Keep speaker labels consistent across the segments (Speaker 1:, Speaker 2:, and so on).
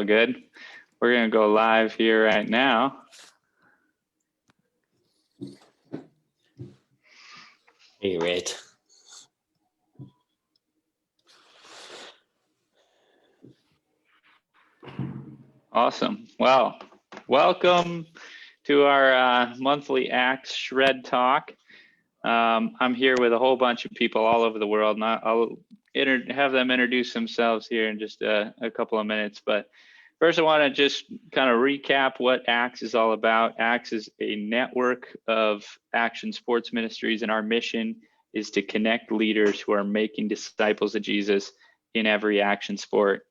Speaker 1: Good. We're going to go live here right now.
Speaker 2: Hey, Red.
Speaker 1: Awesome. Well, welcome to our monthly Acts Shred Talk. I'm here with a whole bunch of people all over the world, and I'll have them introduce themselves here in just a couple of minutes. But first, I want to just kind of recap what Acts is all about. Acts is a network of action sports ministries, and our mission is to connect leaders who are making disciples of Jesus in every action sport,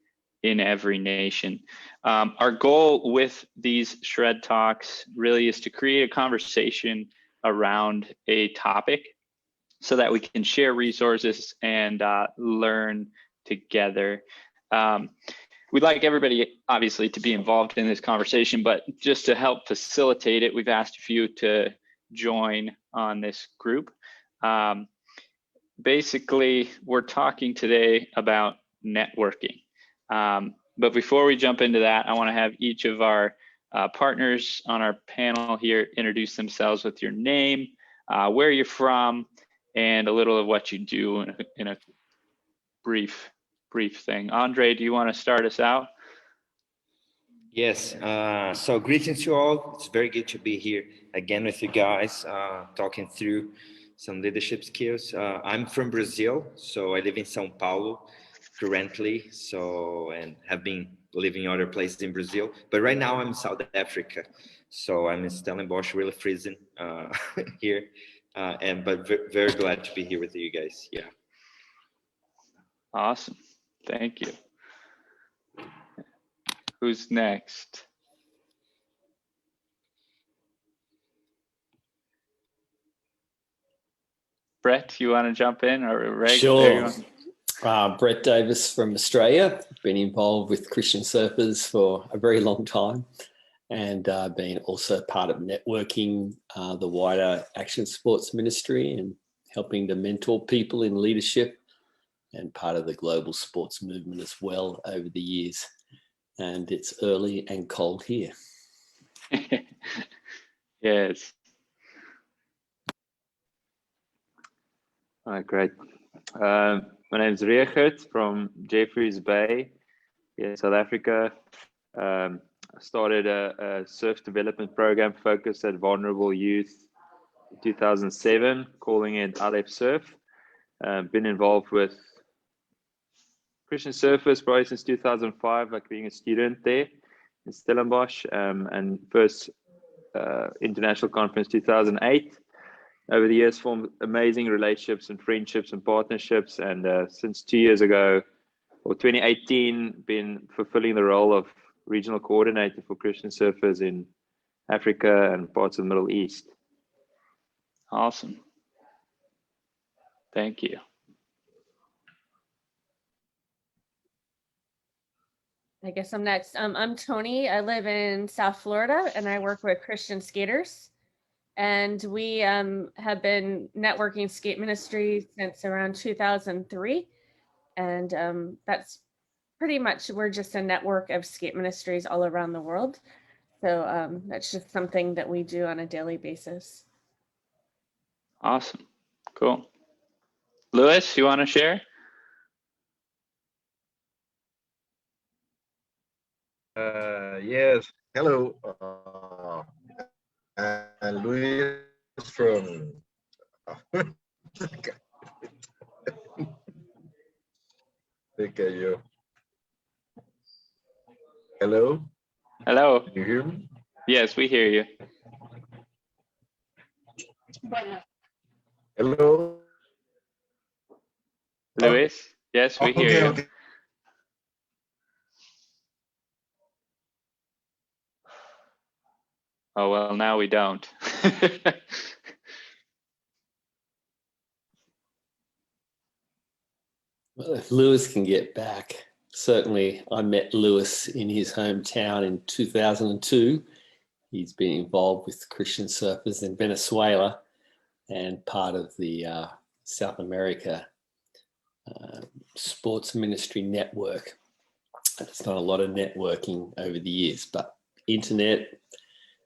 Speaker 1: in every nation. Our goal with these Shred Talks really is to create a conversation around a topic so that we can share resources and learn together. We'd like everybody, obviously, to be involved in this conversation, but just to help facilitate it, we've asked a few to join on this group. Basically, we're talking today about networking. But before we jump into that, I want to have each of our partners on our panel here introduce themselves with your name, where you're from, and a little of what you do in a brief thing. Andre, do you want to start us out?
Speaker 2: Yes. So greetings to all. It's very good to be here again with you guys, talking through some leadership skills. I'm from Brazil, so I live in São Paulo currently, and have been living other places in Brazil. But right now I'm in South Africa, so I'm in Stellenbosch, really freezing here, but very glad to be here with you guys. Yeah.
Speaker 1: Awesome. Thank you. Who's next? Brett, you want to jump in, or Reg?
Speaker 3: Sure. Brett Davis from Australia. Been involved with Christian Surfers for a very long time, and been also part of networking the wider action sports ministry and helping to mentor people in leadership, and part of the global sports movement as well over the years. And it's early and cold here.
Speaker 1: Yes.
Speaker 4: All right, great. My name is Richard from Jeffreys Bay in South Africa. I started a surf development program focused at vulnerable youth in 2007, calling it Aleph Surf. Been involved with Christian Surfers probably since 2005, like being a student there in Stellenbosch, and first international conference 2008. Over the years, formed amazing relationships and friendships and partnerships, and since 2 years ago, or 2018, been fulfilling the role of regional coordinator for Christian Surfers in Africa and parts of the Middle East.
Speaker 1: Awesome. Thank you.
Speaker 5: I guess I'm next. I'm Tony. I live in South Florida, and I work with Christian skaters. And we have been networking skate ministry since around 2003. And that's pretty much, we're just a network of skate ministries all around the world. So that's just something that we do on a daily basis.
Speaker 1: Awesome. Cool. Lewis, you want to share?
Speaker 6: Yes. Hello. Luis from Look at you. Hello.
Speaker 1: Hello.
Speaker 6: Can you hear me?
Speaker 1: Yes, we hear you.
Speaker 6: Hello.
Speaker 1: Luis? Yes, we hear you.
Speaker 6: Okay.
Speaker 1: Oh, well, now we don't.
Speaker 3: Well, if Lewis can get back, certainly I met Lewis in his hometown in 2002. He's been involved with Christian Surfers in Venezuela and part of the South America sports ministry network. There's done a lot of networking over the years, but internet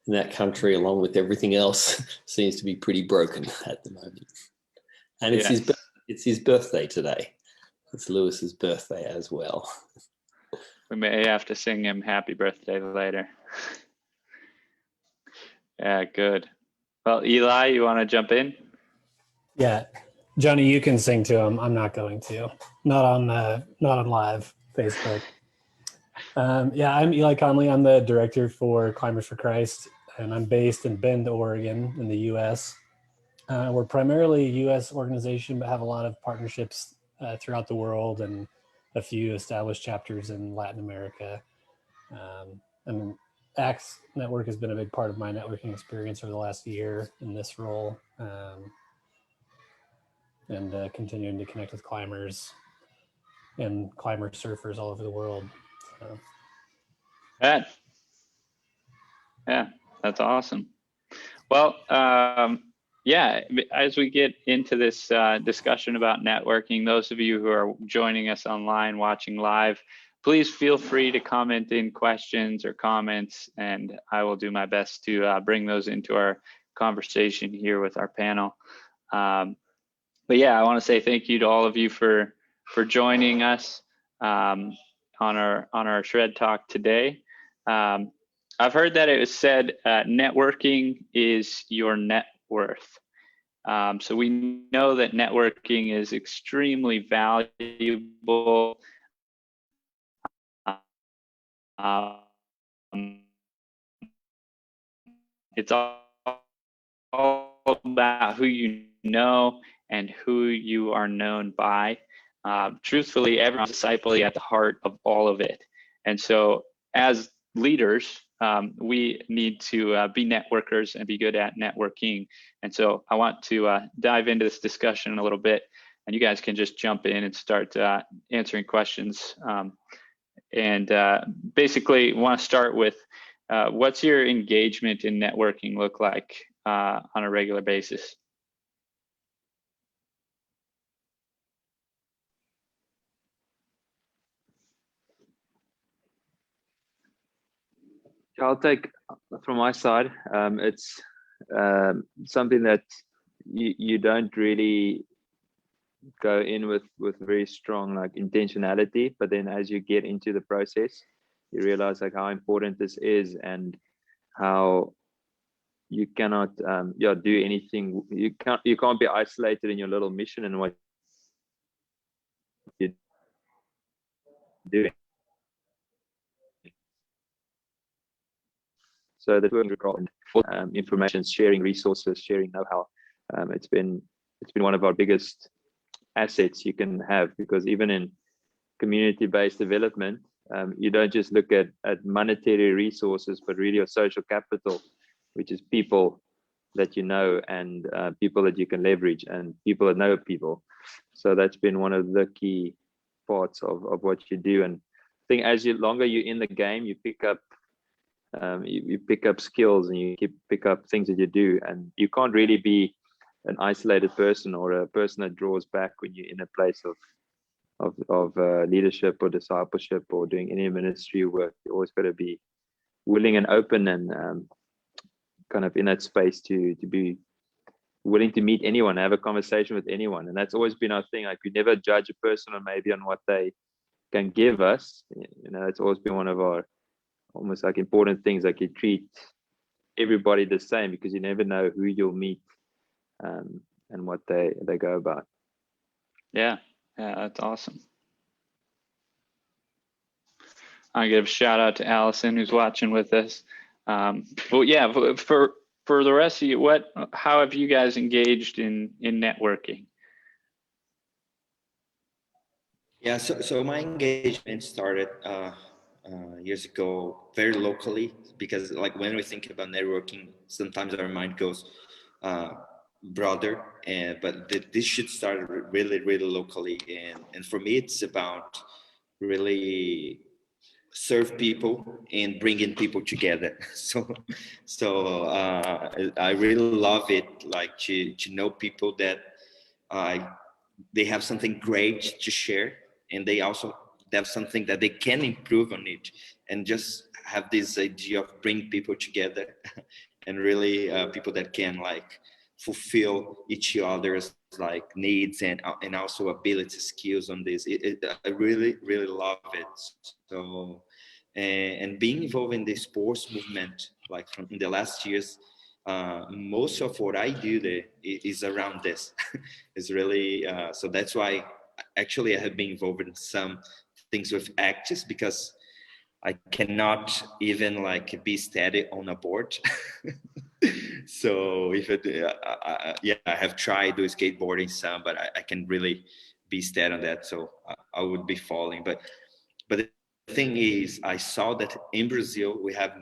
Speaker 3: in that country, along with everything else, seems to be pretty broken at the moment. And it's
Speaker 1: Yes.
Speaker 3: it's his birthday today. It's Lewis's birthday as well.
Speaker 1: We may have to sing him happy birthday later. Yeah, good. Well, Eli, you want to jump in?
Speaker 7: Yeah, Johnny, you can sing to him. I'm not going to. Not on live Facebook. Yeah, I'm Eli Conley. I'm the director for Climbers for Christ, and I'm based in Bend, Oregon, in the U.S. We're primarily a U.S. organization, but have a lot of partnerships throughout the world and a few established chapters in Latin America. And Axe Network has been a big part of my networking experience over the last year in this role, and continuing to connect with climbers and climber surfers all over the world. So.
Speaker 1: Yeah, that's awesome. Well, yeah, as we get into this discussion about networking, those of you who are joining us online, watching live, please feel free to comment in questions or comments, and I will do my best to bring those into our conversation here with our panel. But yeah, I want to say thank you to all of you for joining us on our Shred Talk today. I've heard that it was said networking is your net worth. So we know that networking is extremely valuable. It's all about who you know and who you are known by. Truthfully, everyone's disciple at the heart of all of it. And so as leaders, we need to be networkers and be good at networking. And so I want to dive into this discussion a little bit, and you guys can just jump in and start answering questions. Basically want to start with what's your engagement in networking look like on a regular basis?
Speaker 4: I'll take from my side. It's something that you don't really go in with very strong like intentionality, but then as you get into the process, you realize like how important this is and how you cannot do anything. You can't be isolated in your little mission and what you're doing. So the information sharing, resources sharing, know-how, it's been one of our biggest assets you can have, because even in community-based development, you don't just look at monetary resources, but really your social capital, which is people that you know and people that you can leverage and people that know people. So that's been one of the key parts of what you do. And I think as longer you're in the game, you pick up you pick up skills and you pick up things that you do, and you can't really be an isolated person or a person that draws back when you're in a place of leadership or discipleship or doing any ministry work. You always got to be willing and open and kind of in that space to be willing to meet anyone, have a conversation with anyone. And that's always been our thing. Like we never judge a person on maybe on what they can give us. You know, it's always been one of our almost like important things. Like you treat everybody the same, because you never know who you'll meet and what they go about.
Speaker 1: Yeah, that's awesome. I give a shout out to Allison who's watching with us. But yeah, for the rest of you, how have you guys engaged in networking?
Speaker 2: Yeah, so my engagement started years ago, very locally, because like when we think about networking, sometimes our mind goes broader, but this should start really, really locally. And for me, it's about really serve people and bringing people together. So I really love it, like to know people that they have something great to share, and they also they have something that they can improve on it, and just have this idea of bring people together and really people that can like fulfill each other's like needs and also ability skills on this. I really love it. So and being involved in the sports movement like from in the last years, most of what I do there is around this. It's really so that's why actually I have been involved in some things with actors, because I cannot even like be steady on a board. So if it, yeah, I have tried doing skateboarding some, but I can really be steady on that. So I would be falling. But the thing is, I saw that in Brazil we have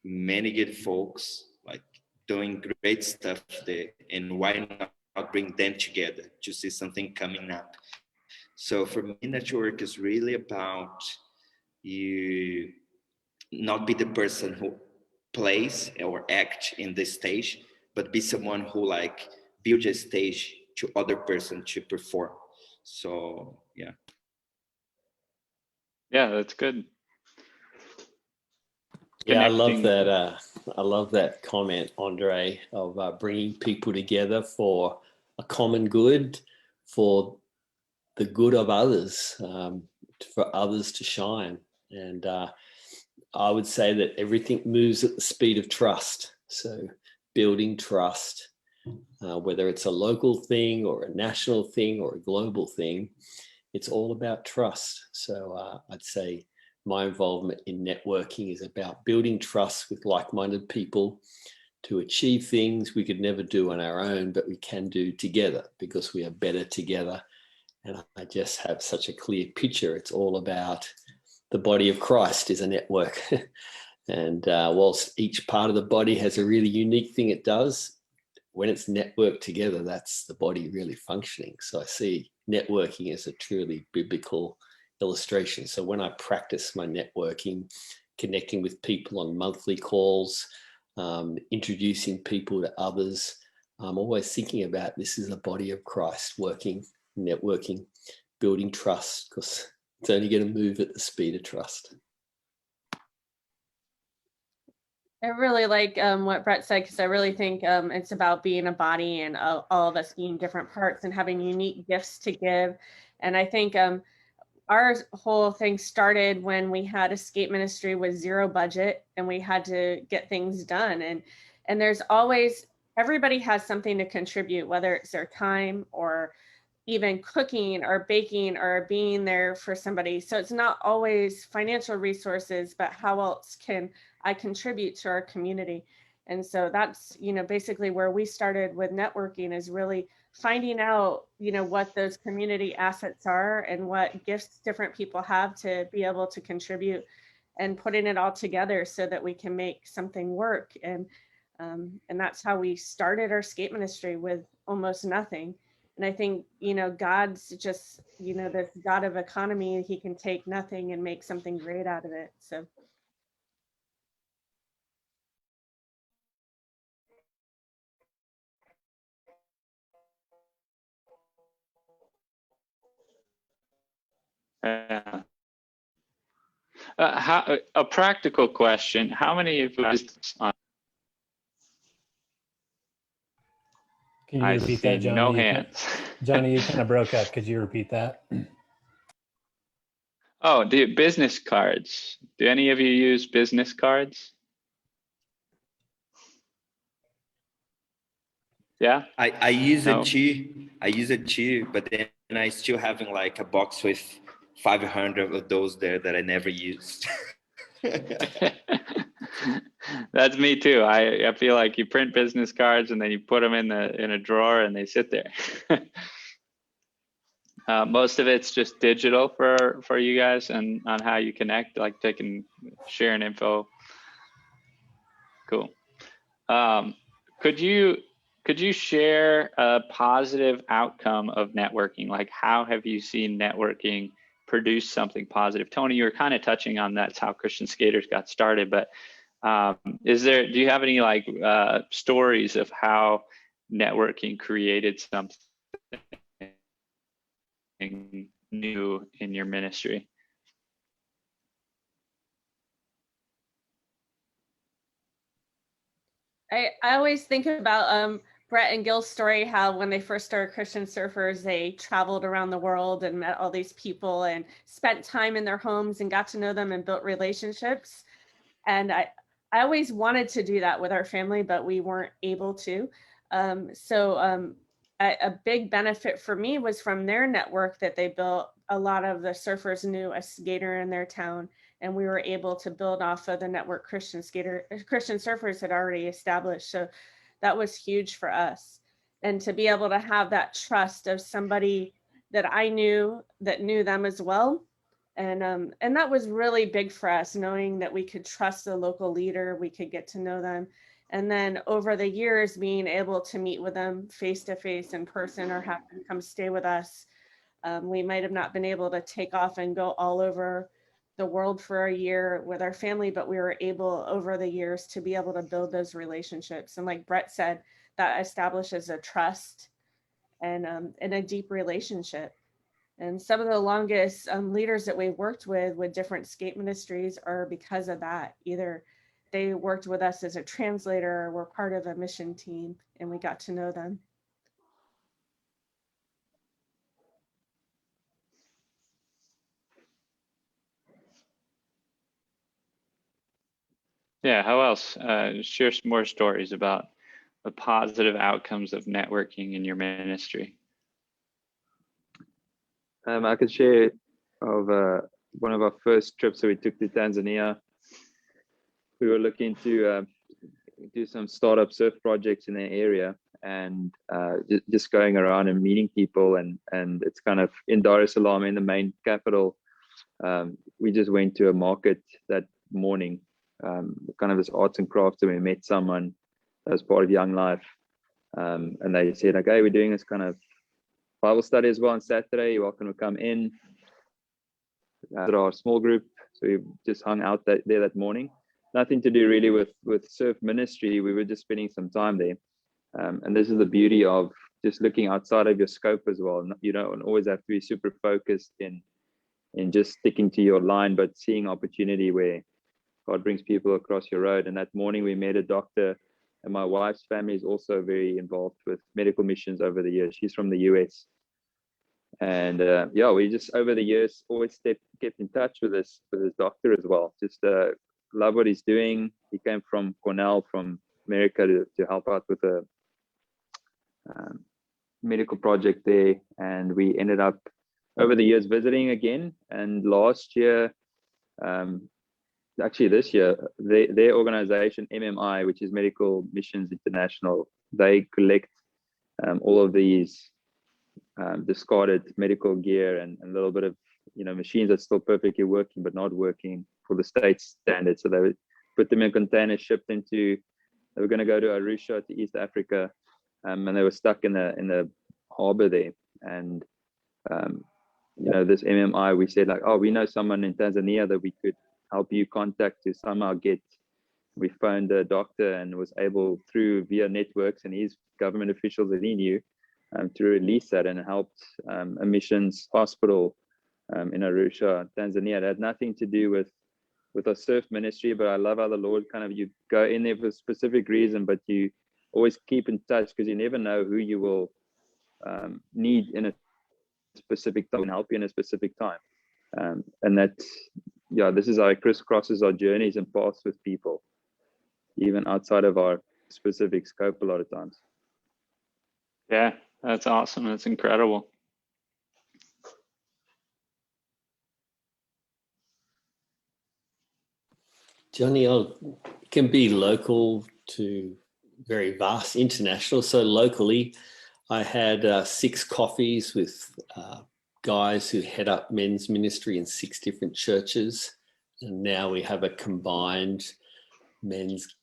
Speaker 2: many good folks like doing great stuff there, and why not bring them together to see something coming up? So for me, network is really about you not be the person who plays or act in the stage, but be someone who like build a stage to other person to perform. So yeah.
Speaker 1: Yeah, that's good.
Speaker 3: Yeah, I love
Speaker 1: Connecting.
Speaker 3: that. I love that comment, Andre, of bringing people together for a common good, for the good of others, for others to shine. And I would say that everything moves at the speed of trust. So building trust, whether it's a local thing or a national thing or a global thing, it's all about trust. So I'd say my involvement in networking is about building trust with like-minded people to achieve things we could never do on our own, but we can do together because we are better together. And I just have such a clear picture. It's all about the body of Christ is a network. And whilst each part of the body has a really unique thing it does, when it's networked together, that's the body really functioning. So I see networking as a truly biblical illustration. So when I practice my networking, connecting with people on monthly calls, introducing people to others, I'm always thinking about this is a body of Christ working, networking, building trust, because it's only going to move at the speed of trust.
Speaker 5: I really like what Brett said, because I really think it's about being a body and all of us being different parts and having unique gifts to give. And I think our whole thing started when we had a skate ministry with zero budget and we had to get things done. And there's always, everybody has something to contribute, whether it's their time or even cooking or baking or being there for somebody. So it's not always financial resources, but how else can I contribute to our community? And so that's, basically where we started with networking, is really finding out, what those community assets are and what gifts different people have to be able to contribute, and putting it all together so that we can make something work. And that's how we started our skate ministry, with almost nothing. And I think, God's just, this God of economy. He can take nothing and make something great out of it. So.
Speaker 1: A practical question: how many of you guys?
Speaker 7: Can you
Speaker 1: I
Speaker 7: repeat
Speaker 1: see
Speaker 7: that, Johnny?
Speaker 1: no hands.
Speaker 7: Johnny, you kind of broke up. Could you repeat that?
Speaker 1: Oh, business cards. Do any of you use business cards? Yeah.
Speaker 2: I use
Speaker 1: No.
Speaker 2: it too. I use it too, but then I still having like a box with 500 of those there that I never used.
Speaker 1: That's me too. I feel like you print business cards and then you put them in a drawer and they sit there. Most of it's just digital for you guys, and on how you connect, like sharing info. Cool. Could you share a positive outcome of networking? Like, how have you seen networking produce something positive? Tony, you were kind of touching on that's how Christian Skaters got started, but do you have any stories of how networking created something new in your ministry?
Speaker 5: I always think about Brett and Gil's story, how when they first started Christian Surfers, they traveled around the world and met all these people and spent time in their homes and got to know them and built relationships. And I always wanted to do that with our family, but we weren't able to. A big benefit for me was from their network that they built. A lot of the surfers knew a skater in their town, and we were able to build off of the network Christian surfers had already established. So that was huge for us. And to be able to have that trust of somebody that I knew that knew them as well. And that was really big for us, knowing that we could trust the local leader, we could get to know them. And then over the years, being able to meet with them face to face in person or have them come stay with us. We might have not been able to take off and go all over the world for a year with our family, but we were able over the years to be able to build those relationships. And like Brett said, that establishes a trust and a deep relationship. And some of the longest leaders that we worked with different skate ministries are because of that. Either they worked with us as a translator or were part of a mission team and we got to know them.
Speaker 1: Yeah, how else? Share some more stories about the positive outcomes of networking in your ministry.
Speaker 4: I could share of one of our first trips that we took to Tanzania. We were looking to do some startup surf projects in the area, and just going around and meeting people, and it's kind of in Dar es Salaam, in the main capital. We just went to a market that morning, kind of this arts and crafts, and we met someone that was part of Young Life, and they said, okay, we're doing this kind of Bible study as well on Saturday. You're welcome to come in. Our small group, so we just hung out there that morning. Nothing to do really with surf ministry. We were just spending some time there, and this is the beauty of just looking outside of your scope as well. You don't always have to be super focused in just sticking to your line, but seeing opportunity where God brings people across your road. And that morning we met a doctor, and my wife's family is also very involved with medical missions over the years. She's from the US. And yeah, we just over the years always kept in touch with this doctor as well. Just love what he's doing. He came from Cornell, from America, to help out with a medical project there. And we ended up over the years visiting again. And last year, actually this year, their organization, MMI, which is Medical Missions International, they collect all of these discarded medical gear and a little bit of machines that's still perfectly working but not working for the state standard. So they would put them in containers, shipped into, they were going to go to Arusha, to East Africa, and they were stuck in the harbor there. And this MMI, we said, like, oh, we know someone in Tanzania that we could help you contact to somehow get. We phoned a doctor and was able, through via networks and his government officials that he knew, to release that, and helped a missions hospital in Arusha, Tanzania. It had nothing to do with a surf ministry, but I love how the Lord kind of, you go in there for a specific reason, but you always keep in touch, because you never know who you will need in a specific time and help you in a specific time. And that's, yeah, this is how it crisscrosses our journeys and paths with people, even outside of our specific scope a lot of times.
Speaker 1: Yeah, that's awesome. That's incredible.
Speaker 3: Johnny, it can be local to very vast international. So locally, I had 6 coffees with guys who head up men's ministry in 6 different churches. And now we have a combined men's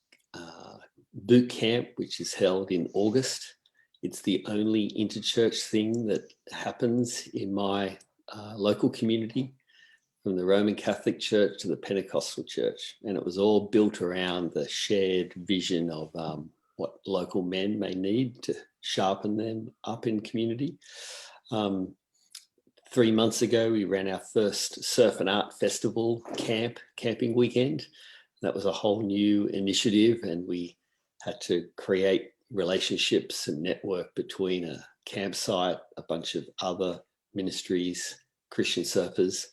Speaker 3: boot camp, which is held in August. It's the only interchurch thing that happens in my local community, from the Roman Catholic Church to the Pentecostal Church. And it was all built around the shared vision of what local men may need to sharpen them up in community. 3 months ago, we ran our first surf and art festival camping weekend. That was a whole new initiative, and we had to create relationships and network between a campsite, a bunch of other ministries, Christian surfers.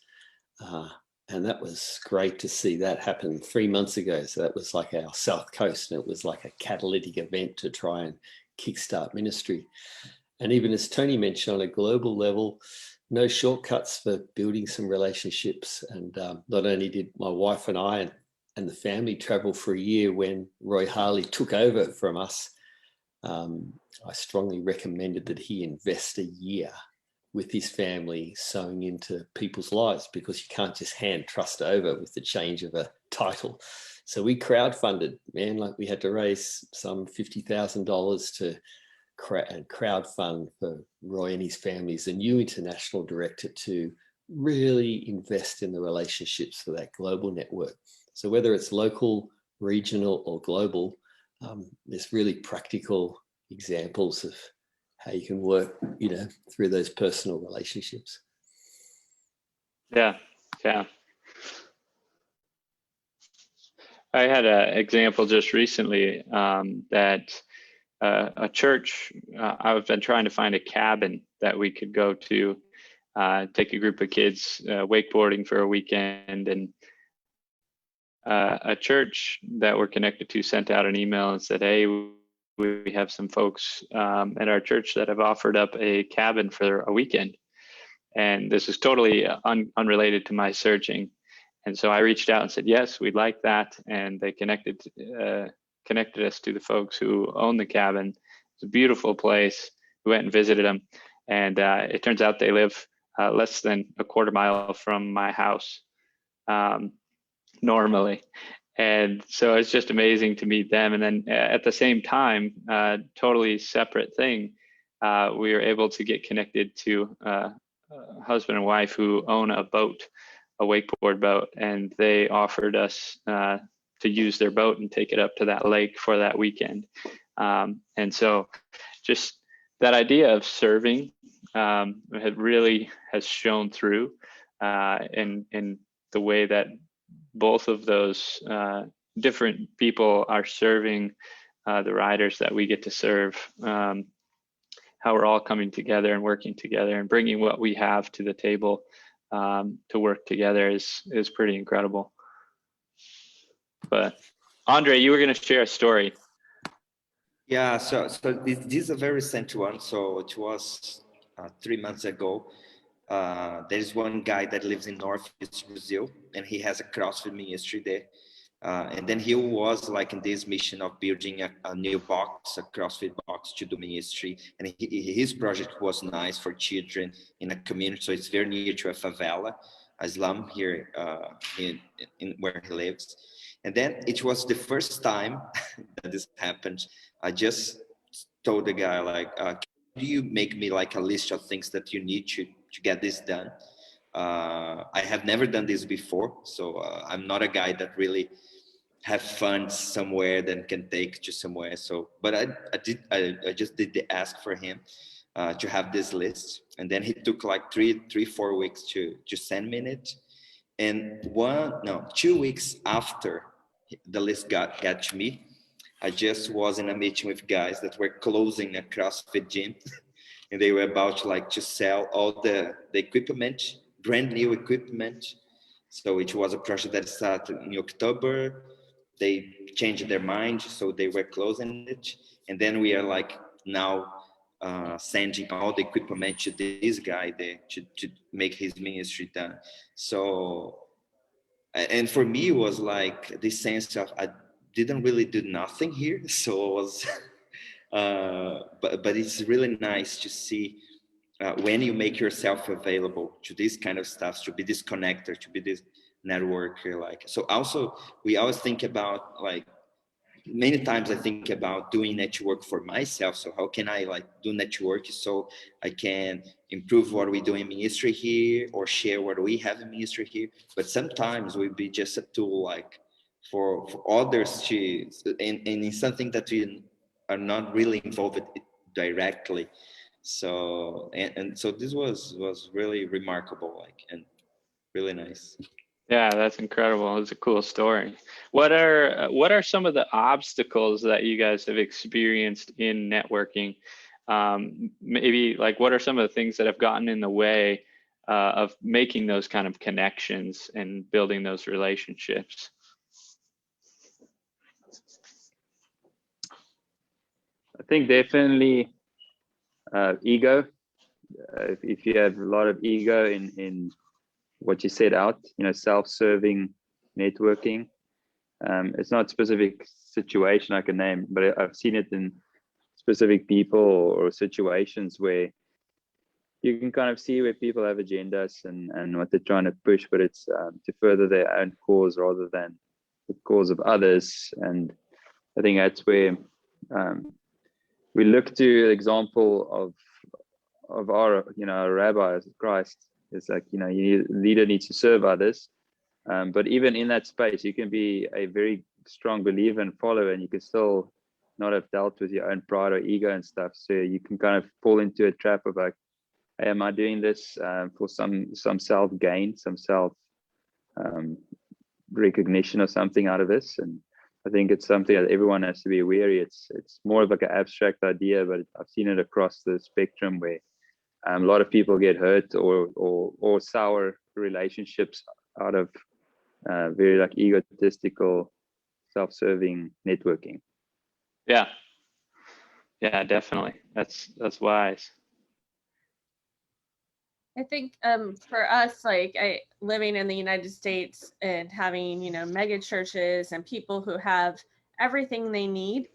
Speaker 3: And that was great to see that happen 3 months ago. So that was like our South Coast, and it was like a catalytic event to try and kickstart ministry. And even as Tony mentioned, on a global level, no shortcuts for building some relationships. And not only did my wife and I and the family travel for a year when Roy Harley took over from us, I strongly recommended that he invest a year with his family sowing into people's lives, because you can't just hand trust over with the change of a title. So we crowdfunded, man, like we had to raise some $50,000 to crowdfund for Roy and his family as a new international director to really invest in the relationships for that global network. So whether it's local, regional, or global, there's really practical examples of how you can work, through those personal relationships.
Speaker 1: Yeah. I had an example just recently that a church, I've been trying to find a cabin that we could go to, take a group of kids wakeboarding for a weekend, and a church that we're connected to sent out an email and said, hey, we have some folks at our church that have offered up a cabin for a weekend. And this is totally unrelated to my searching. And so I reached out and said, yes, we'd like that. And they connected us to the folks who own the cabin. It's a beautiful place. We went and visited them. And it turns out they live less than a quarter mile from my house normally. And so it's just amazing to meet them. And then at the same time, totally separate thing, we were able to get connected to a husband and wife who own a boat, a wakeboard boat, and they offered us to use their boat and take it up to that lake for that weekend. And so just that idea of serving has shown through in the way that both of those different people are serving the riders that we get to serve, how we're all coming together and working together and bringing what we have to the table to work together is pretty incredible. But Andre, you were going to share a story.
Speaker 2: Yeah, so this is a very recent one. So it was 3 months ago. There's one guy that lives in Northeast Brazil, and he has a CrossFit ministry there. And then he was like in this mission of building a new box, a CrossFit box to do ministry. And his project was nice for children in a community. So it's very near to a favela, a slum here in where he lives. And then it was the first time that this happened. I just told the guy, like, can you make me like a list of things that you need to get this done? I have never done this before, so I'm not a guy that really have funds somewhere that can take to somewhere. So, but I just did the ask for him to have this list, and then he took like 4 weeks to send me it. And 2 weeks after the list got to me, I just was in a meeting with guys that were closing a CrossFit gym. And they were about to sell all the equipment, brand new equipment. So it was a project that started in October. They changed their mind, so they were closing it. And then we are like now sending all the equipment to this guy there to make his ministry done. So, and for me, it was like this sense of I didn't really do nothing here. So it was... but it's really nice to see when you make yourself available to this kind of stuff, to be this connector, to be this networker. Like, so also we always think about, like, many times I think about doing network for myself. So how can I like do network so I can improve what we do in ministry here or share what we have in ministry here? But sometimes we'll be just a tool like for others to, and in something that we are not really involved directly. So and so this was really remarkable, like, and really nice.
Speaker 1: Yeah, that's incredible. It's a cool story. What are some of the obstacles that you guys have experienced in networking? Maybe like what are some of the things that have gotten in the way of making those kind of connections and building those relationships?
Speaker 4: I think definitely ego. If you have a lot of ego in what you set out, self-serving networking. It's not a specific situation I can name, but I've seen it in specific people or situations where you can kind of see where people have agendas and what they're trying to push, but it's to further their own cause rather than the cause of others. And I think that's where we look to the example of our, our rabbi, Christ. It's like, leader needs to serve others. But even in that space, you can be a very strong believer and follower, and you can still not have dealt with your own pride or ego and stuff. So you can kind of fall into a trap of like, hey, am I doing this for some self gain, some self recognition or something out of this? And I think it's something that everyone has to be wary. It's more of like an abstract idea, but I've seen it across the spectrum where a lot of people get hurt or sour relationships out of very like egotistical, self-serving networking.
Speaker 1: Yeah, definitely. That's wise.
Speaker 5: I think for us, like living in the United States and having, mega churches and people who have everything they need.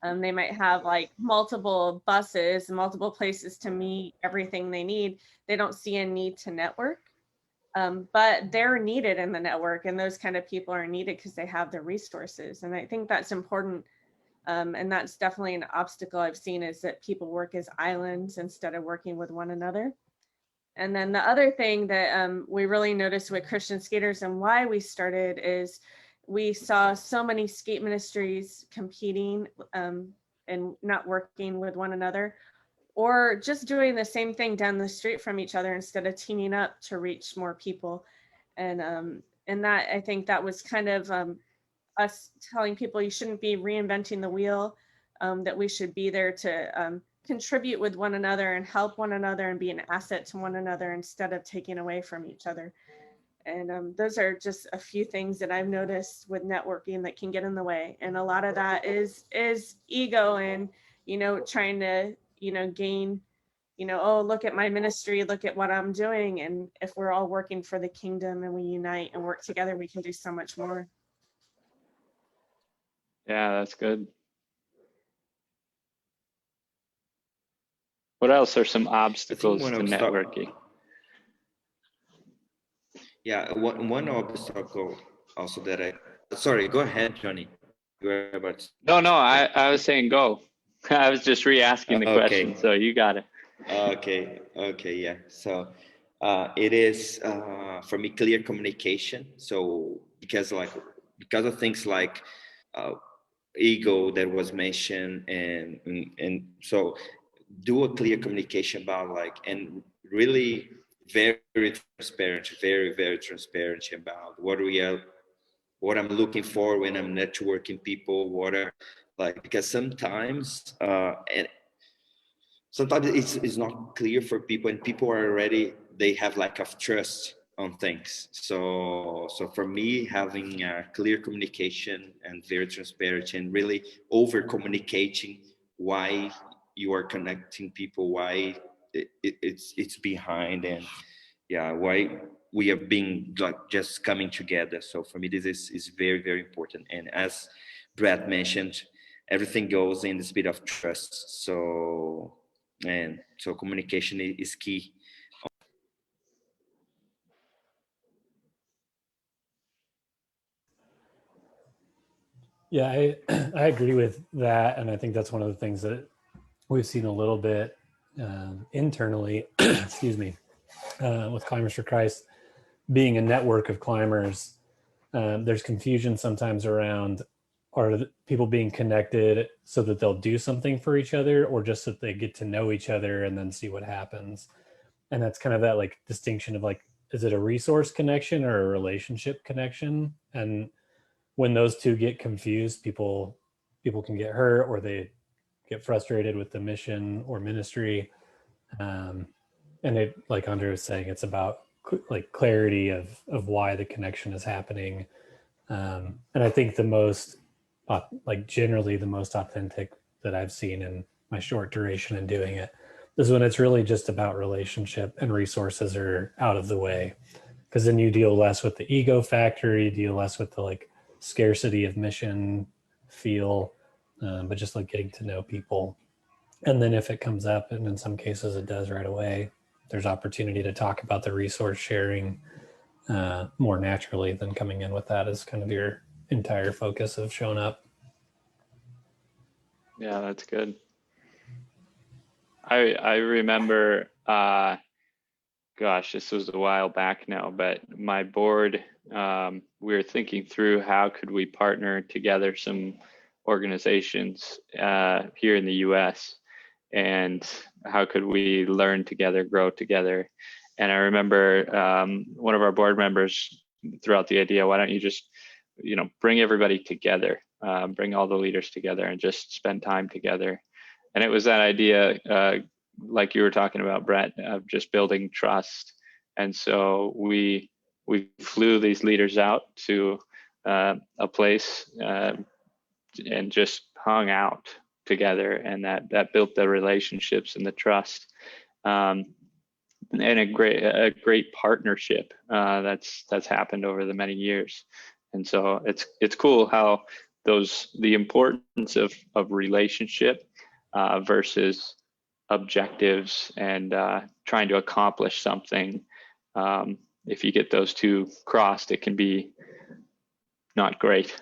Speaker 5: They might have like multiple buses, multiple places to meet, everything they need. They don't see a need to network, but they're needed in the network, and those kind of people are needed because they have the resources. And I think that's important. And that's definitely an obstacle I've seen, is that people work as islands instead of working with one another. And then the other thing that we really noticed with Christian Skaters and why we started is we saw so many skate ministries competing and not working with one another, or just doing the same thing down the street from each other instead of teaming up to reach more people. And that, I think that was kind of us telling people you shouldn't be reinventing the wheel, that we should be there to contribute with one another and help one another and be an asset to one another instead of taking away from each other. And those are just a few things that I've noticed with networking that can get in the way. And a lot of that is ego and, trying to, gain, oh, look at my ministry, look at what I'm doing. And if we're all working for the kingdom and we unite and work together, we can do so much more.
Speaker 1: Yeah, that's good. What else are some obstacles to networking?
Speaker 2: Yeah, one obstacle also that sorry, go ahead, Johnny. You were about to...
Speaker 1: No, I was saying go. I was just re-asking the question, so you got it.
Speaker 2: Okay, yeah. So it is for me clear communication. So because of things like ego that was mentioned, and so do a clear communication about and really very transparent, very transparent about what I'm looking for when I'm networking people, what are because sometimes and sometimes it's not clear for people, and people are already, they have lack of trust on things. So for me, having clear communication and very transparent and really over communicating why you are connecting people, why it's behind, and why we are being just coming together. So for me, this is very important. And as Brad mentioned, everything goes in the speed of trust. So communication is key.
Speaker 7: Yeah, I agree with that. And I think that's one of the things that we've seen a little bit internally, excuse me, with Climbers for Christ being a network of climbers. There's confusion sometimes around, are people being connected so that they'll do something for each other, or just so that they get to know each other and then see what happens. And that's kind of that distinction of is it a resource connection or a relationship connection? And when those two get confused, people can get hurt, or they get frustrated with the mission or ministry. And it, like Andre was saying, it's about like clarity of why the connection is happening. And I think the most, like generally the most authentic that I've seen in my short duration in doing it is when it's really just about relationship and resources are out of the way. Because then you deal less with the ego factor, you deal less with the like scarcity of mission feel, but just like getting to know people. And then if it comes up, and in some cases it does right away, there's opportunity to talk about the resource sharing more naturally than coming in with that as kind of your entire focus of showing up.
Speaker 1: Yeah, that's good. I remember, gosh, this was a while back now, but my board, we were thinking through how could we partner together some organizations here in the US, and how could we learn together, grow together. And I remember one of our board members threw out the idea, why don't you just, bring everybody together, bring all the leaders together and just spend time together. And it was that idea, like you were talking about, Brett, of just building trust. And so we flew these leaders out to a place and just hung out together, and that built the relationships and the trust, and a great partnership that's happened over the many years. And so it's cool how the importance of relationship versus objectives and trying to accomplish something. If you get those two crossed, it can be not great.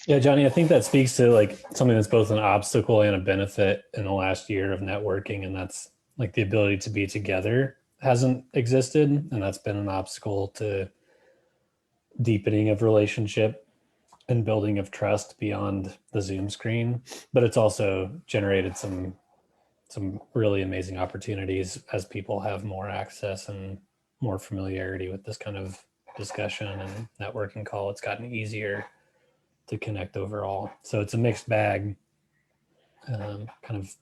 Speaker 7: Yeah, Johnny, I think that speaks to like something that's both an obstacle and a benefit in the last year of networking, and that's like the ability to be together hasn't existed, and that's been an obstacle to deepening of relationship and building of trust beyond the Zoom screen. But it's also generated some really amazing opportunities as people have more access and more familiarity with this kind of discussion and networking call. It's gotten easier to connect overall. So it's a mixed bag, kind of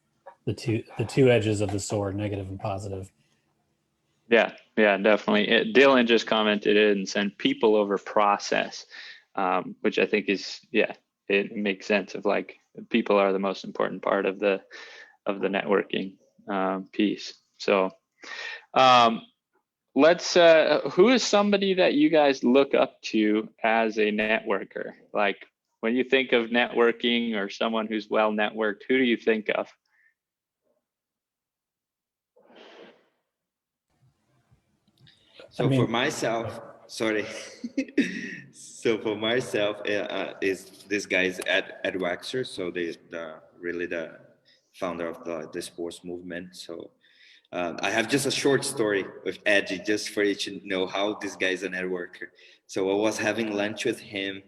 Speaker 7: the two edges of the sword, negative and positive.
Speaker 1: Yeah, definitely. Dylan just commented and said people over process, which I think is, it makes sense of like people are the most important part of the networking piece. So let's who is somebody that you guys look up to as a networker? Like when you think of networking or someone who's well networked, who do you think of?
Speaker 2: So for myself, sorry. So for myself, is this guy's Ed Waxer. So really the founder of the sports movement. So I have just a short story with Ed, just for you to know how this guy is a networker. So I was having lunch with him,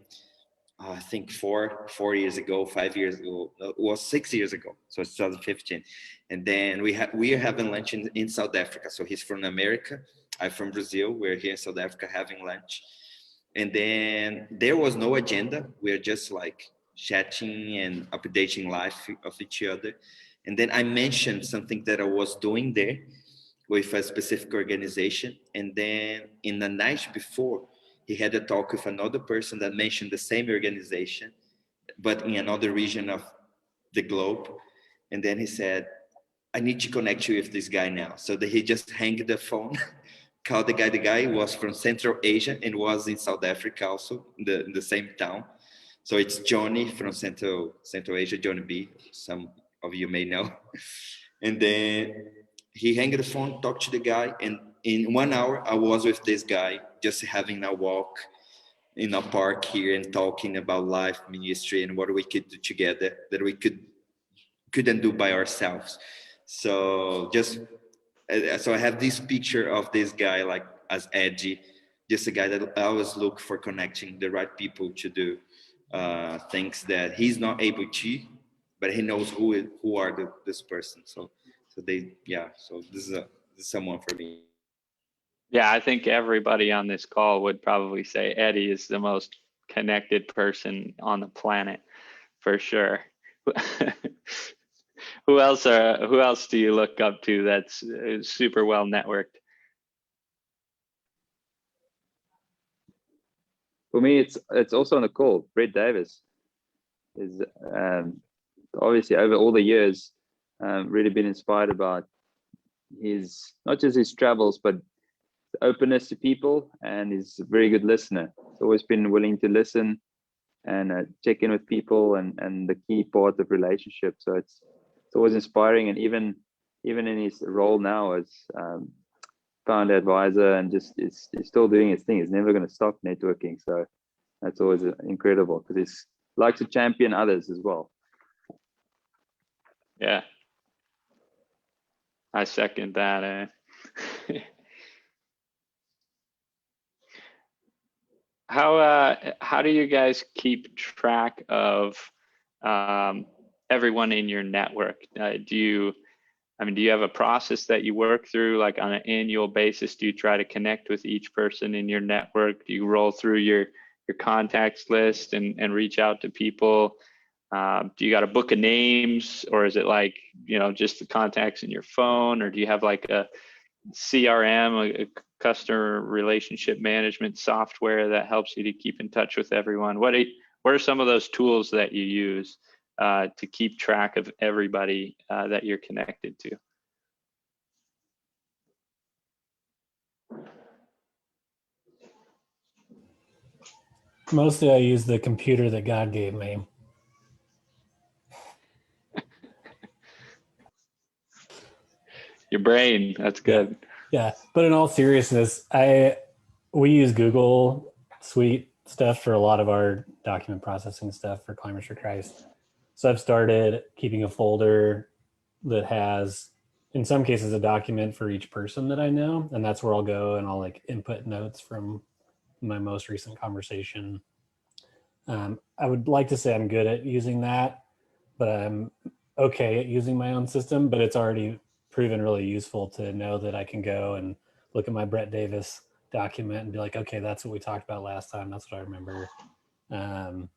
Speaker 2: I think 4 years ago, 5 years ago. It was 6 years ago. So it's 2015. And then we are having lunch in South Africa. So he's from America. I'm from Brazil. We're here in South Africa having lunch. And then there was no agenda. We're just like chatting and updating life of each other. And then I mentioned something that I was doing there with a specific organization. And then in the night before, he had a talk with another person that mentioned the same organization, but in another region of the globe. And then he said, I need to connect you with this guy now. So that he just hanged the phone, called the guy. The guy was from Central Asia and was in South Africa also, in the same town. So it's Johnny from Central Asia, Johnny B. Some of you may know. And then he hanged the phone, talked to the guy, and in 1 hour I was with this guy, just having a walk in a park here and talking about life, ministry, and what we could do together that we couldn't do by ourselves. So I have this picture of this guy like as edgy, just a guy that I always look for connecting the right people to do things that he's not able to, but he knows who are this person. So this is someone for me.
Speaker 1: Yeah, I think everybody on this call would probably say Eddie is the most connected person on the planet for sure. Who else do you look up to that's super well networked?
Speaker 4: For me, it's also on the call. Brett Davis is obviously over all the years really been inspired about his, not just his travels, but openness to people, and he's a very good listener. He's always been willing to listen and check in with people, and the key part of relationships. So it's always inspiring, and even in his role now as founder advisor, and just is still doing his thing. He's never going to stop networking. So that's always incredible, because he's likes to champion others as well.
Speaker 1: Yeah, I second that. How do you guys keep track of everyone in your network? Do you have a process that you work through, like on an annual basis? Do you try to connect with each person in your network? Do you roll through your contacts list and reach out to people? Do you got a book of names, or is it like, just the contacts in your phone, or do you have like a CRM, a customer relationship management software that helps you to keep in touch with everyone? What are some of those tools that you use to keep track of everybody that you're connected to?
Speaker 7: Mostly I use the computer that God gave me.
Speaker 1: Your brain, that's good.
Speaker 7: Yeah, but in all seriousness, we use Google Suite stuff for a lot of our document processing stuff for Climbers for Christ. So I've started keeping a folder that has, in some cases, a document for each person that I know, and that's where I'll go and I'll like input notes from my most recent conversation. I would like to say I'm good at using that, but I'm okay at using my own system, but it's already proven really useful to know that I can go and look at my Brett Davis document and be like, okay, that's what we talked about last time. That's what I remember. And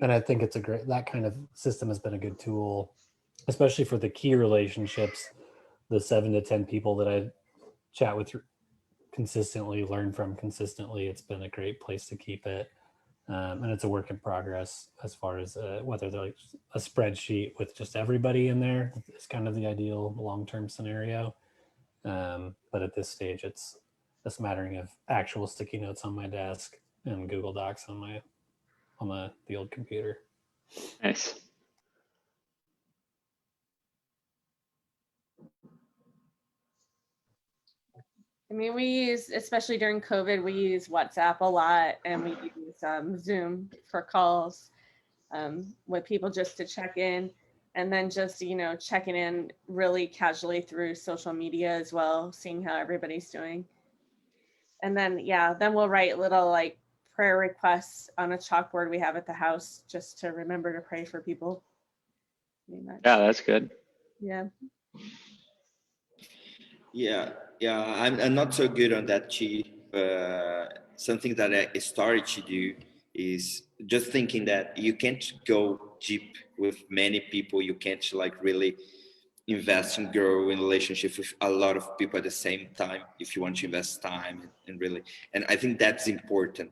Speaker 7: I think that kind of system has been a good tool, especially for the key relationships, the 7 to 10 people that I chat with consistently, learn from consistently. It's been a great place to keep it. And it's a work in progress as far as whether they're like a spreadsheet with just everybody in there is kind of the ideal long-term scenario. But at this stage, it's a smattering of actual sticky notes on my desk and Google Docs on the old computer.
Speaker 1: Nice.
Speaker 5: I mean, we use, especially during COVID, we use WhatsApp a lot, and we use Zoom for calls with people just to check in, and then just, checking in really casually through social media as well, seeing how everybody's doing. And then, then we'll write little like prayer requests on a chalkboard we have at the house just to remember to pray for people.
Speaker 1: Yeah, that's good.
Speaker 5: Yeah.
Speaker 2: Yeah, I'm not so good on that, Chi. Something that I started to do is just thinking that you can't go deep with many people. You can't like really invest and grow in relationship with a lot of people at the same time if you want to invest time and really. And I think that's important.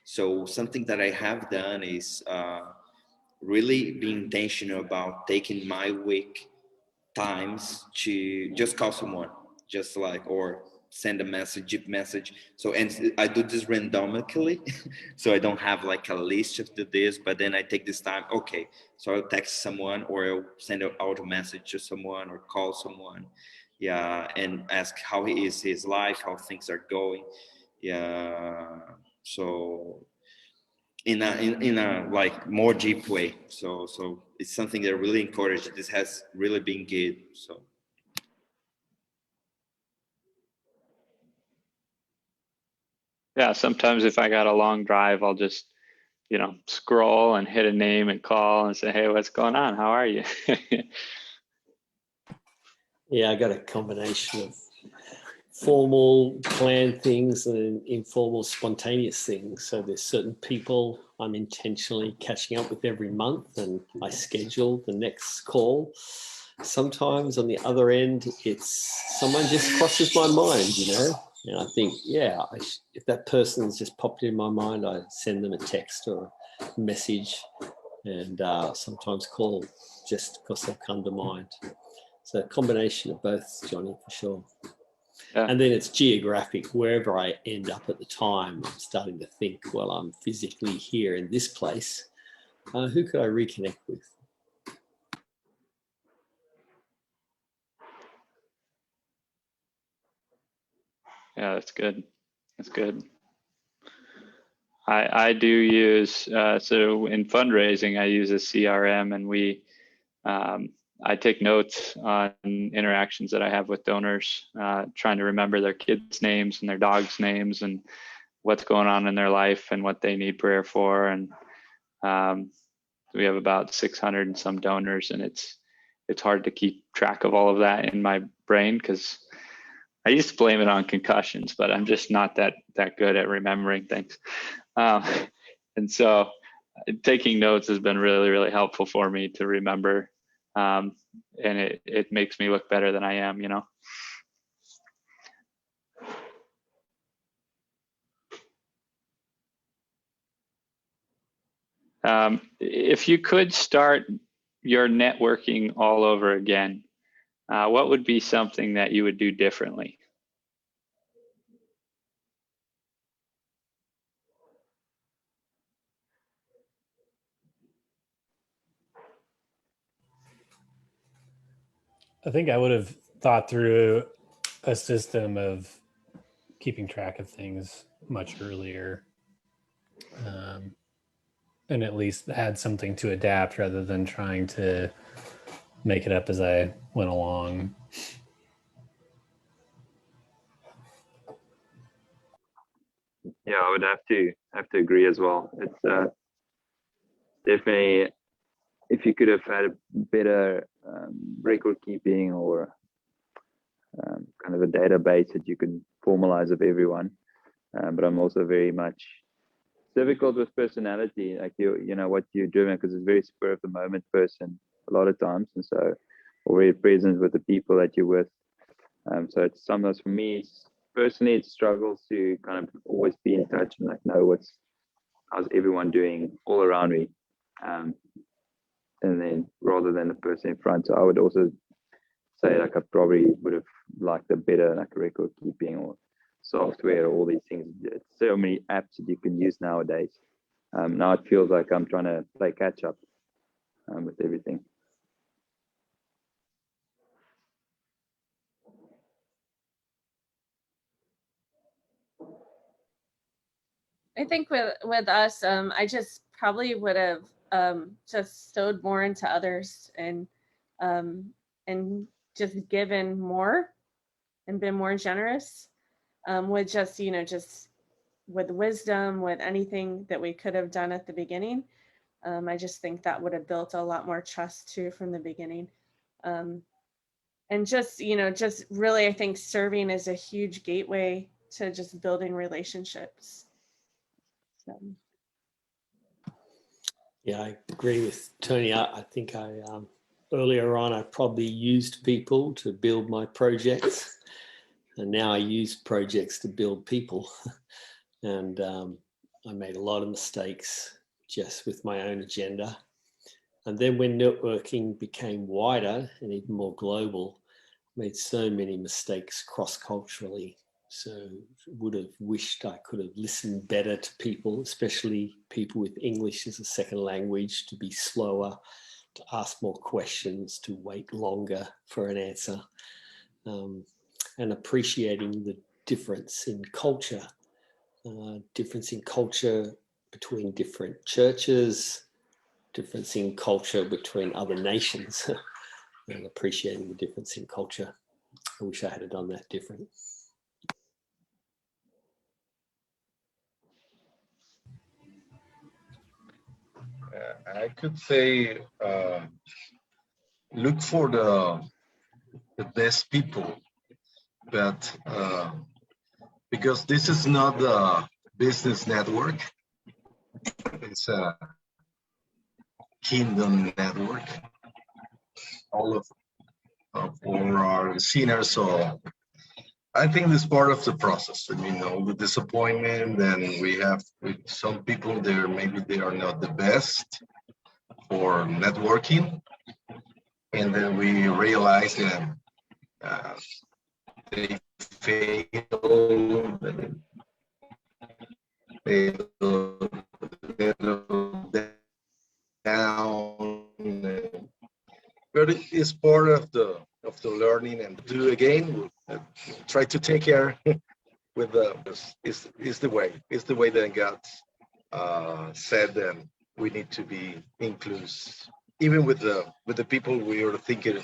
Speaker 2: So something that I have done is really be intentional about taking my week times to just call someone, just like, or send a message, deep message. So, and I do this randomically, so I don't have like a list of this, but then I take this time. Okay, so I'll text someone, or I'll send an auto message to someone, or call someone, yeah, and ask how is his life, how things are going, yeah. So in a like more deep way. So it's something that I really encourage. This has really been good. So
Speaker 1: Yeah, sometimes if I got a long drive, I'll just, scroll and hit a name and call and say, hey, what's going on? How are you?
Speaker 3: Yeah, I got a combination of formal planned things and informal spontaneous things. So there's certain people I'm intentionally catching up with every month, and I schedule the next call. Sometimes on the other end, it's someone just crosses my mind, you know, and I think, yeah, if that person's just popped in my mind, I send them a text or a message, and sometimes call just because they've come to mind. So a combination of both, Johnny, for sure.
Speaker 4: Yeah.
Speaker 3: And then it's geographic. Wherever I end up at the time, I'm starting to think, well, I'm physically here in this place. Who could I reconnect with?
Speaker 1: Yeah, that's good. That's good. I do use, so in fundraising, I use a CRM, and I take notes on interactions that I have with donors, trying to remember their kids' names and their dogs' names and what's going on in their life and what they need prayer for. And we have about 600 and some donors, and it's hard to keep track of all of that in my brain, because I used to blame it on concussions, but I'm just not that good at remembering things. And so taking notes has been really, really helpful for me to remember. And it makes me look better than I am, you know? If you could start your networking all over again, what would be something that you would do differently?
Speaker 7: I think I would have thought through a system of keeping track of things much earlier, and at least had something to adapt rather than trying to make it up as I went along.
Speaker 4: Yeah, I would have to agree as well. It's definitely, if you could have had a better record keeping, or kind of a database that you can formalize of everyone. But I'm also very much difficult with personality, like you know what you're driven, because it's very spur of the moment person a lot of times, and so already present with the people that you're with. So it's sometimes for me, personally, it struggles to kind of always be in touch and like know how's everyone doing all around me, and then rather than the person in front. So I would also say like I probably would have liked a better like record keeping or software, all these things. It's so many apps that you can use nowadays. Now it feels like I'm trying to play catch up with everything.
Speaker 5: I think with us, I just probably would have just sewed more into others, and just given more and been more generous, with just, you know, just with wisdom, with anything that we could have done at the beginning. I just think that would have built a lot more trust too from the beginning. And just, you know, just really, I think serving is a huge gateway to just building relationships. So.
Speaker 3: Yeah, I agree with Tony. I think earlier on, I probably used people to build my projects, and now I use projects to build people. And I made a lot of mistakes just with my own agenda. And then when networking became wider and even more global, I made so many mistakes cross-culturally. So would have wished I could have listened better to people, especially people with English as a second language, to be slower, to ask more questions, to wait longer for an answer, and appreciating the difference in culture, between different churches, difference in culture between other nations, and appreciating the difference in culture. I wish I had done that different.
Speaker 6: I could say look for the best people but because this is not a business network, it's a kingdom network. All of all our seniors, so I think this part of the process. I mean, all the disappointment, and we have with some people there, maybe they are not the best for networking, and then we realize that they fail, they little down, but it is part of the learning and do again. Try to take care with the is the way that God said, and we need to be inclusive, even with the people we are thinking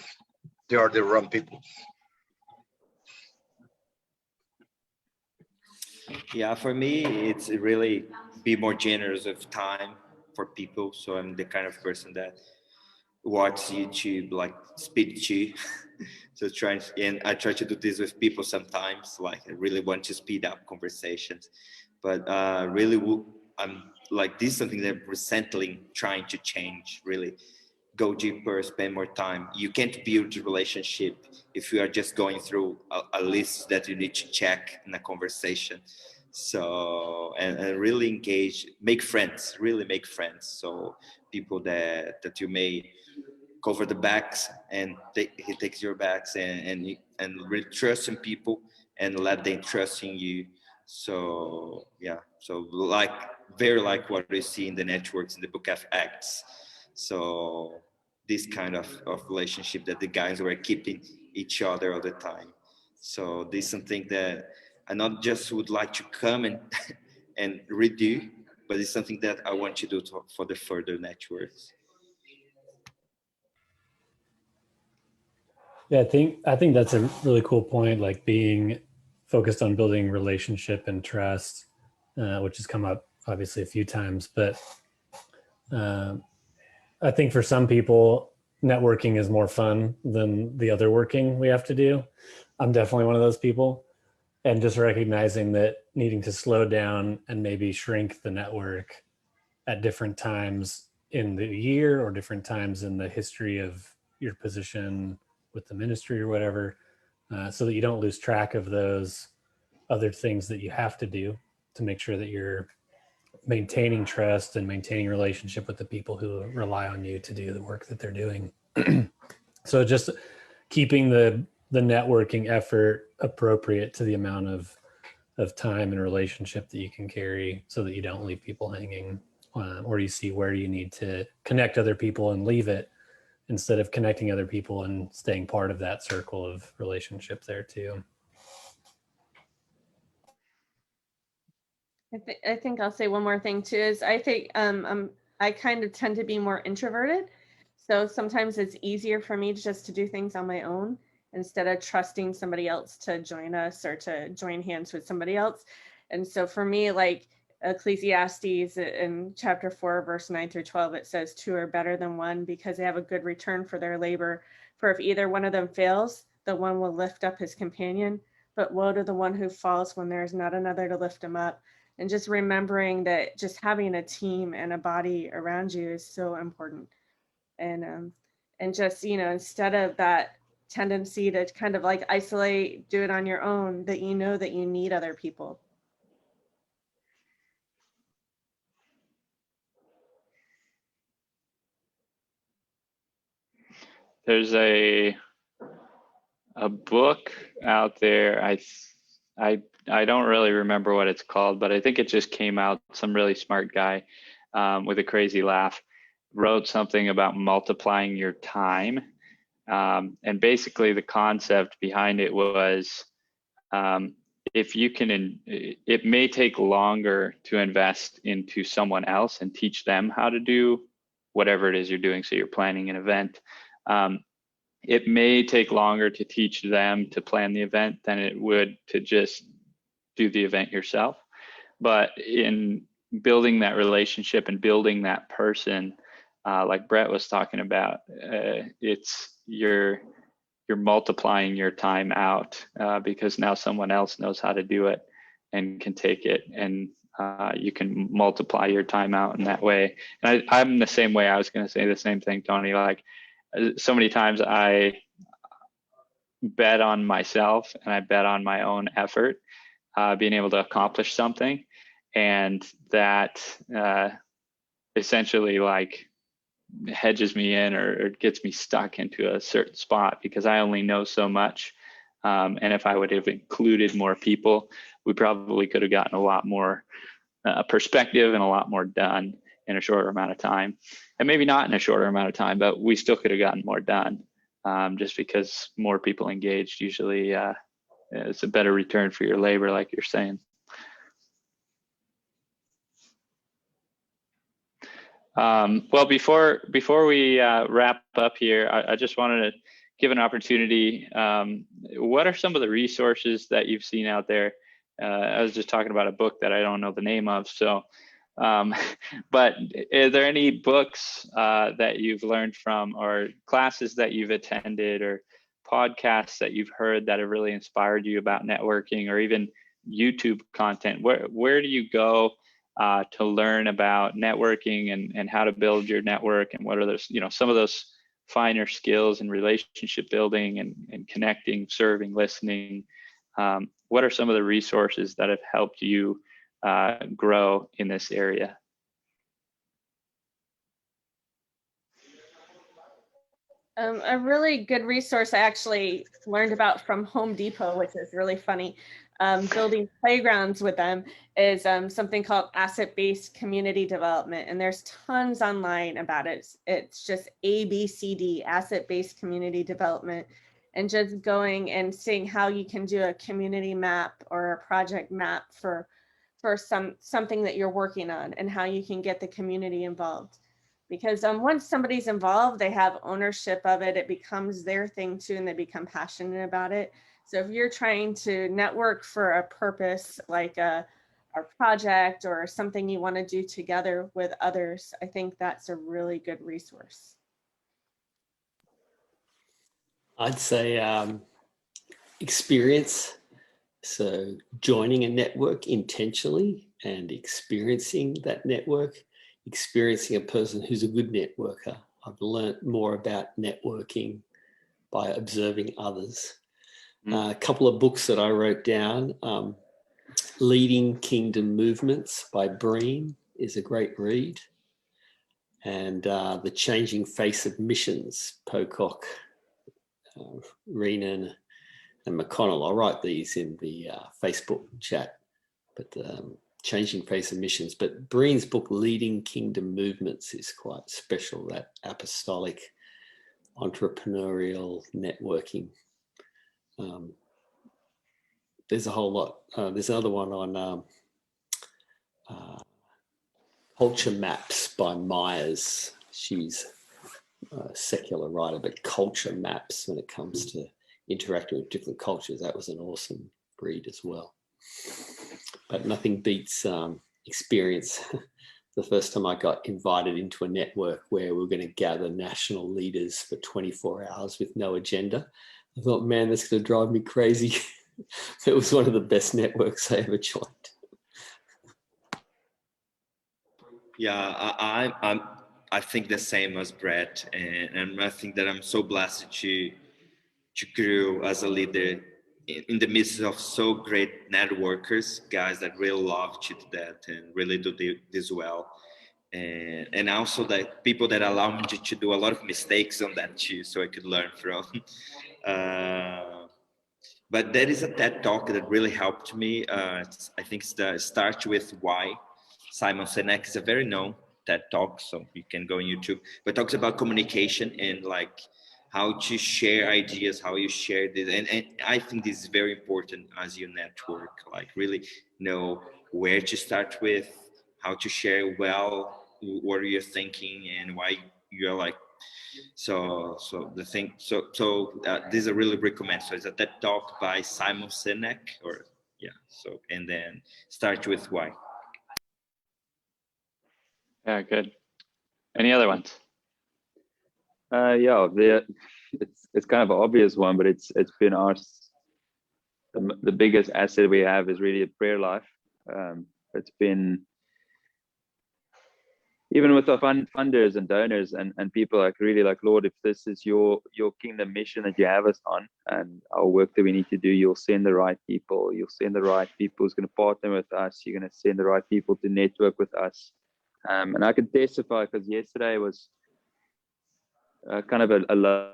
Speaker 6: they are the wrong people.
Speaker 2: Yeah, for me, it's really be more generous of time for people. So I'm the kind of person that watch YouTube like speed to. So and I try to do this with people sometimes. Like I really want to speed up conversations, but really, I'm like this is something that I'm recently trying to change. Really, go deeper, spend more time. You can't build a relationship if you are just going through a list that you need to check in a conversation. So, and really engage, make friends, really make friends. So people that you may cover the backs and he takes your backs and really trust in people and let them trust in you. So yeah, so like very like what we see in the networks in the book of Acts. So this kind of relationship that the guys were keeping each other all the time. So this is something that I not just would like to come and and redo, but it's something that I want to do for the further networks.
Speaker 7: Yeah, I think that's a really cool point, like being focused on building relationship and trust, which has come up obviously a few times. But I think for some people, networking is more fun than the other working we have to do. I'm definitely one of those people. And just recognizing that needing to slow down and maybe shrink the network at different times in the year or different times in the history of your position with the ministry or whatever, so that you don't lose track of those other things that you have to do to make sure that you're maintaining trust and maintaining relationship with the people who rely on you to do the work that they're doing. So just keeping the networking effort appropriate to the amount of time and relationship that you can carry so that you don't leave people hanging, or you see where you need to connect other people and leave it instead of connecting other people and staying part of that circle of relationship there too.
Speaker 5: I think I'll say one more thing too, is I think I kind of tend to be more introverted. So sometimes it's easier for me just to do things on my own instead of trusting somebody else to join us or to join hands with somebody else. And so for me, like Ecclesiastes in chapter 4, verse 9 through 12, it says, two are better than one because they have a good return for their labor. For if either one of them fails, the one will lift up his companion. But woe to the one who falls when there is not another to lift him up. And just remembering that just having a team and a body around you is so important. And just, instead of that tendency to kind of like isolate, do it on your own, that you know that you need other people.
Speaker 1: There's a book out there. I don't really remember what it's called, but I think it just came out. Some really smart guy with a crazy laugh wrote something about multiplying your time. And basically the concept behind it was, if you can, it may take longer to invest into someone else and teach them how to do whatever it is you're doing. So you're planning an event. It may take longer to teach them to plan the event than it would to just do the event yourself. But in building that relationship and building that person, like Brett was talking about, it's you're you're multiplying your time out because now someone else knows how to do it and can take it, and you can multiply your time out in that way. And I'm the same way. I was going to say the same thing, Tony. Like so many times I bet on myself and I bet on my own effort, being able to accomplish something, and that essentially like hedges me in or gets me stuck into a certain spot because I only know so much. And if I would have included more people, we probably could have gotten a lot more perspective and a lot more done in a shorter amount of time. And maybe not in a shorter amount of time, but we still could have gotten more done, just because more people engaged usually it's a better return for your labor, like you're saying. Well, before we wrap up here, I just wanted to give an opportunity. What are some of the resources that you've seen out there? I was just talking about a book that I don't know the name of. So, but are there any books that you've learned from, or classes that you've attended, or podcasts that you've heard that have really inspired you about networking, or even YouTube content? Where do you go to learn about networking and how to build your network, and what are those, some of those finer skills in relationship building and connecting, serving, listening? What are some of the resources that have helped you grow in this area?
Speaker 5: A really good resource I actually learned about from Home Depot, which is really funny, building playgrounds with them, is something called asset-based community development. And there's tons online about it. It's just ABCD, asset-based community development. And just going and seeing how you can do a community map or a project map for something that you're working on, and how you can get the community involved. Because once somebody's involved, they have ownership of it. It becomes their thing too, and they become passionate about it. So if you're trying to network for a purpose, like a project or something you want to do together with others, I think that's a really good resource.
Speaker 3: I'd say experience. So joining a network intentionally and experiencing that network, experiencing a person who's a good networker. I've learned more about networking by observing others. A couple of books that I wrote down, Leading Kingdom Movements by Breen is a great read. And The Changing Face of Missions, Pocock, Renan and McConnell. I'll write these in the Facebook chat, but Changing Face of Missions. But Breen's book, Leading Kingdom Movements, is quite special, that apostolic entrepreneurial networking. There's a whole lot. There's another one on Culture Maps by Myers. She's a secular writer, but culture maps when it comes to interacting with different cultures. That was an awesome read as well. But nothing beats experience. The first time I got invited into a network where we were going to gather national leaders for 24 hours with no agenda, I thought, man, that's going to drive me crazy. It was one of the best networks I ever joined.
Speaker 2: Yeah, I think the same as Brett, and I think that I'm so blessed to grow as a leader in the midst of so great networkers, guys that really love to do that and really do this well, and also that people that allow me to do a lot of mistakes on that too, so I could learn from. But there is a TED talk that really helped me. I think it's the Start With Why. Simon Sinek is a very known TED talk, so you can go on YouTube. But talks about communication and like how to share ideas, how you share this. And I think this is very important as you network, like really know where to start with, how to share well, what you're thinking and why you're like, so this I really recommend. So it's a TED talk by Simon Sinek, and then Start With Why.
Speaker 1: Yeah, good. Any other ones?
Speaker 4: Yeah, it's kind of an obvious one, but it's been the biggest asset we have is really a prayer life. It's been, even with our funders and donors and people, like, really like, Lord, if this is your kingdom mission that you have us on, and our work that we need to do, you'll send the right people. You'll send the right people who's going to partner with us. You're going to send the right people to network with us. And I can testify, because yesterday was kind of a low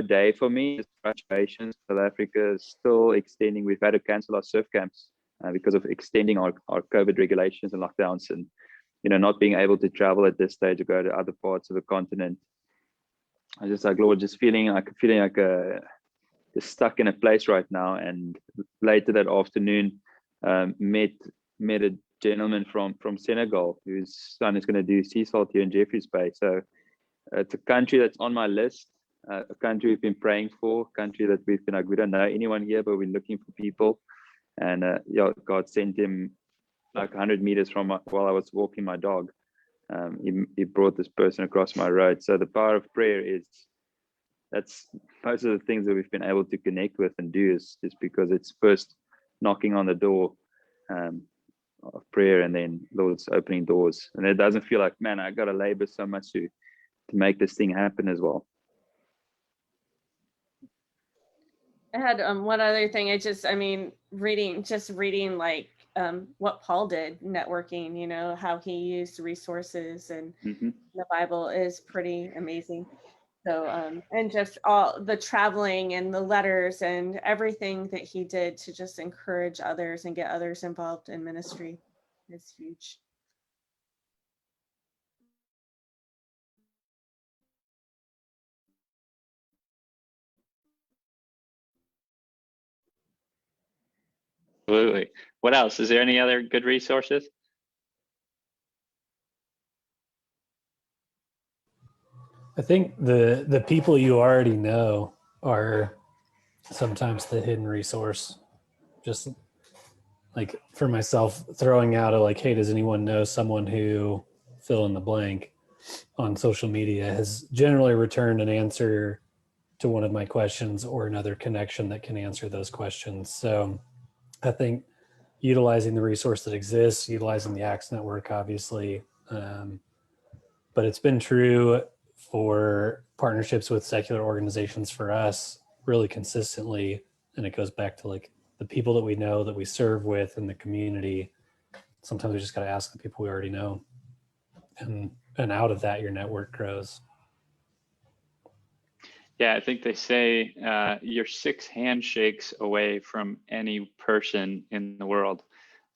Speaker 4: day for me. Congratulations, South Africa is still extending. We've had to cancel our surf camps because of extending our COVID regulations and lockdowns, and not being able to travel at this stage or go to other parts of the continent. I just like, Lord, just feeling like just stuck in a place right now. And later that afternoon, met a gentleman from Senegal whose son is going to do sea salt here in Jeffreys Bay. So it's a country that's on my list, a country we've been praying for, a country that we've been like, we don't know anyone here, but we're looking for people. And God sent him like 100 meters from while I was walking my dog. He brought this person across my road. So the power of prayer that's most of the things that we've been able to connect with and do is because it's first knocking on the door of prayer, and then Lord's opening doors. And it doesn't feel like, man, I got to labor so much to make this thing happen as well.
Speaker 5: I had one other thing. Reading like what Paul did, networking, how he used resources, and the Bible is pretty amazing. So and just all the traveling and the letters and everything that he did to just encourage others and get others involved in ministry is huge.
Speaker 1: Absolutely. What else? Is there any other good resources?
Speaker 7: I think the people you already know are sometimes the hidden resource. Just like for myself, throwing out a like, hey, does anyone know someone who fill in the blank on social media has generally returned an answer to one of my questions or another connection that can answer those questions. So I think utilizing the resource that exists, utilizing the ACTS network, obviously, but it's been true for partnerships with secular organizations for us really consistently. And it goes back to like the people that we know, that we serve with in the community. Sometimes we just got to ask the people we already know. And out of that, your network grows.
Speaker 1: Yeah, I think they say you're 6 handshakes away from any person in the world.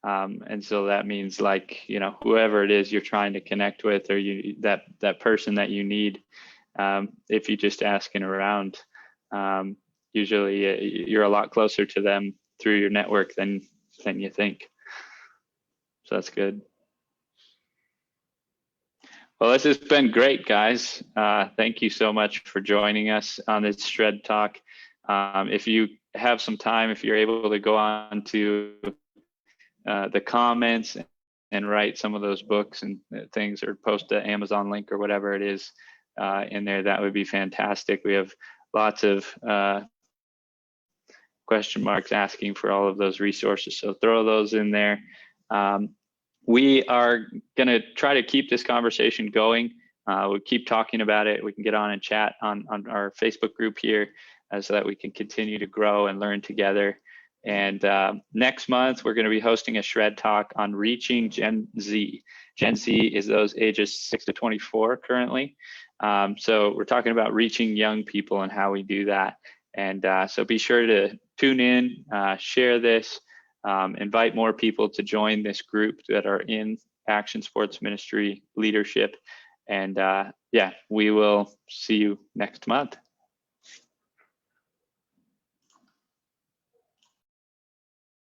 Speaker 1: And so that means like, whoever it is you're trying to connect with, or that person that you need, if you just asking around, usually you're a lot closer to them through your network than you think. So that's good. Well, this has been great, guys. Thank you so much for joining us on this Shred Talk. If you have some time, if you're able to go on to the comments and write some of those books and things, or post the Amazon link or whatever it is in there, that would be fantastic. We have lots of question marks asking for all of those resources, so throw those in there. We are going to try to keep this conversation going. We'll keep talking about it. We can get on and chat on our Facebook group here so that we can continue to grow and learn together. And next month, we're going to be hosting a Shred Talk on reaching Gen Z. Gen Z is those ages 6 to 24 currently. So we're talking about reaching young people and how we do that. And so be sure to tune in, share this, invite more people to join this group that are in Action Sports Ministry leadership. And yeah, we will see you next month.